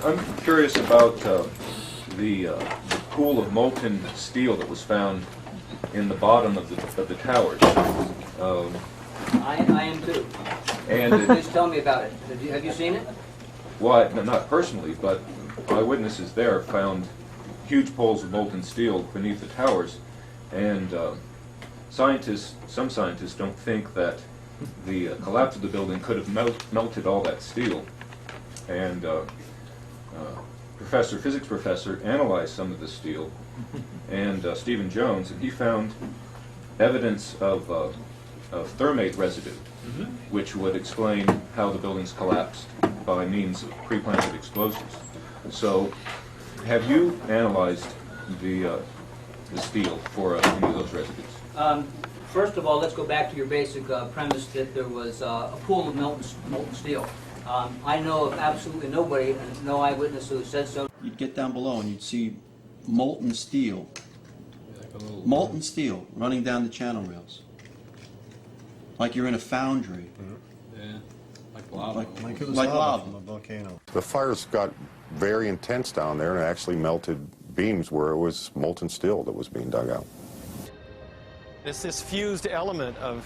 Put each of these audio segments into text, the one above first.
I'm curious about the pool of molten steel that was found in the bottom of the towers. I am too. And Please tell me about it. Have you seen it? well, not personally, but eyewitnesses there found huge pools of molten steel beneath the towers, and some scientists don't think that the collapse of the building could have melted all that steel. And physics professor analyzed some of the steel, and Stephen Jones, and he found evidence of thermate residue, which would explain how the buildings collapsed by means of pre-planted explosives. So, have you analyzed the steel for any of those residues? First of all, let's go back to your basic premise that there was a pool of molten steel. I know of absolutely nobody, and no eyewitness who said so. You'd get down below and you'd see molten steel running down the channel rails. Like you're in a foundry. Yeah, like lava. Like it was Like lava from a volcano. The fires got very intense down there and actually melted beams where it was molten steel that was being dug out. It's this fused element of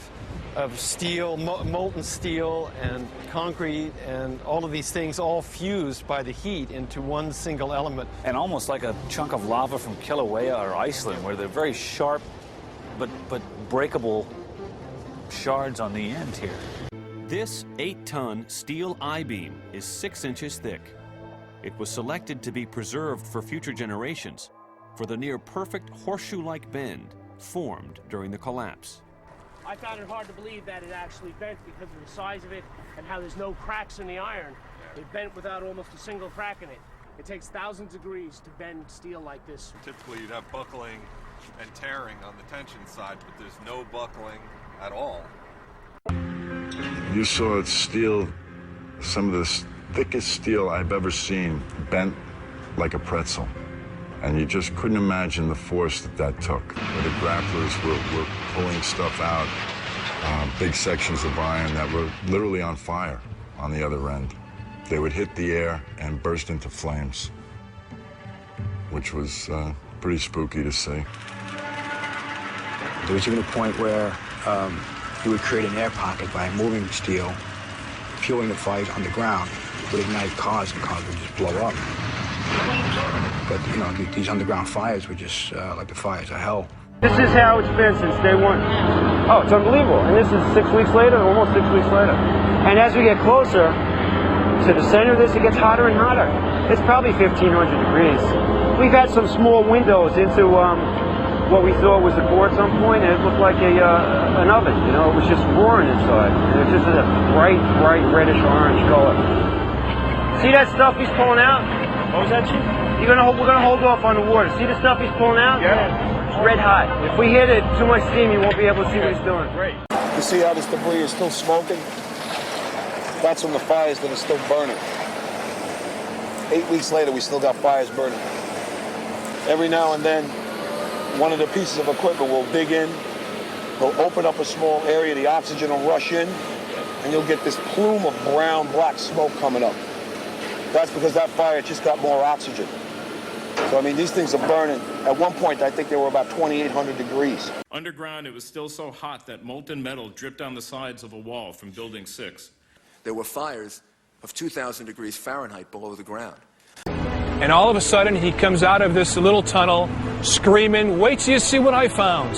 steel, molten steel and concrete and all of these things all fused by the heat into one single element. And almost like a chunk of lava from Kilauea or Iceland, where they're very sharp but breakable shards on the end here. This 8-ton steel I-beam is 6 inches thick. It was selected to be preserved for future generations for the near-perfect horseshoe-like bend formed during the collapse. I found it hard to believe that it actually bent because of the size of it and how there's no cracks in the iron. It bent without almost a single crack in it. It takes thousands of degrees to bend steel like this. Typically you'd have buckling and tearing on the tension side, but there's no buckling at all. You saw steel, some of the thickest steel I've ever seen, bent like a pretzel. And you just couldn't imagine the force that took. Where the grapplers were pulling stuff out, big sections of iron that were literally on fire on the other end. They would hit the air and burst into flames, which was pretty spooky to see. There was even a point where you would create an air pocket by moving steel, fueling the fires on the ground, would ignite cars and cars would just blow up. But, you know, these underground fires were just like the fires of hell. This is how it's been since day one. Oh, it's unbelievable. And this is 6 weeks later, almost 6 weeks later. And as we get closer to the center of this, it gets hotter and hotter. It's probably 1,500 degrees. We've had some small windows into what we thought was a core at some point, and it looked like an oven. You know, it was just roaring inside. And it was just a bright reddish orange color. See that stuff he's pulling out? What was that, Chief? We're gonna hold off on the water. See the stuff he's pulling out? Yeah. It's red hot. If we hit it too much steam, you won't be able to see what he's doing. Great. You see how this debris is still smoking? That's from the fires that are still burning. 8 weeks later, we still got fires burning. Every now and then, one of the pieces of equipment will dig in, they'll open up a small area, the oxygen will rush in, and you'll get this plume of brown, black smoke coming up. That's because that fire just got more oxygen. So, I mean, these things are burning. At one point, I think they were about 2,800 degrees. Underground, it was still so hot that molten metal dripped down the sides of a wall from Building 6. There were fires of 2,000 degrees Fahrenheit below the ground. And all of a sudden, he comes out of this little tunnel screaming, "Wait till you see what I found."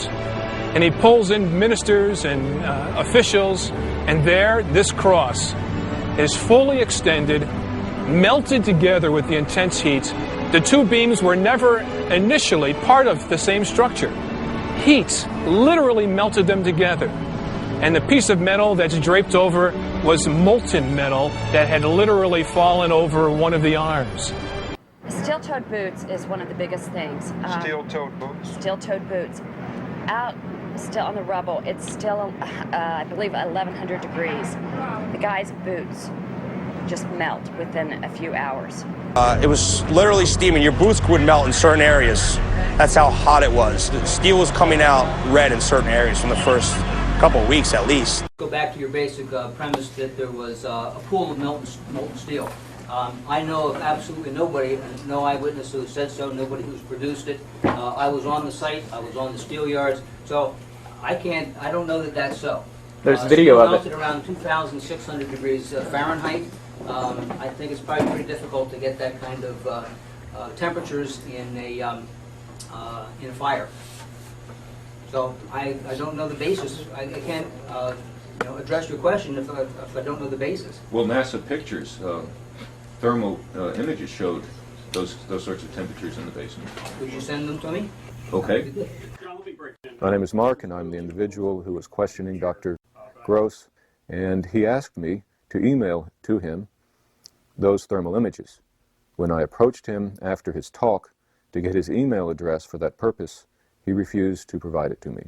And he pulls in ministers and officials, and there, this cross is fully extended, melted together with the intense heat. The two beams were never initially part of the same structure. Heat literally melted them together. And the piece of metal that's draped over was molten metal that had literally fallen over one of the arms. Steel-toed boots is one of the biggest things. Steel-toed boots? Steel-toed boots. Out still on the rubble, it's still, I believe, 1,100 degrees. The guy's boots just melt within a few hours. It was literally steaming. Your boots would melt in certain areas. That's how hot it was. The steel was coming out red in certain areas from the first couple of weeks at least. Go back to your basic premise that there was a pool of molten steel. I know of absolutely nobody, and no eyewitness who said so, nobody who's produced it. I was on the site, I was on the steel yards, so I don't know that that's so. There's video of it. Melted around 2,600 degrees Fahrenheit. I think it's probably pretty difficult to get that kind of temperatures in a fire. So I don't know the basis. I can't address your question if I don't know the basis. Well, NASA pictures, thermal images showed those sorts of temperatures in the basement. Would you send them to me? Okay. My name is Mark, and I'm the individual who was questioning Dr. Gross, and he asked me to email to him those thermal images. When I approached him after his talk to get his email address for that purpose, he refused to provide it to me.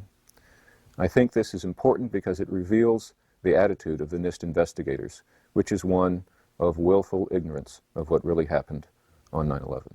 I think this is important because it reveals the attitude of the NIST investigators, which is one of willful ignorance of what really happened on 9/11.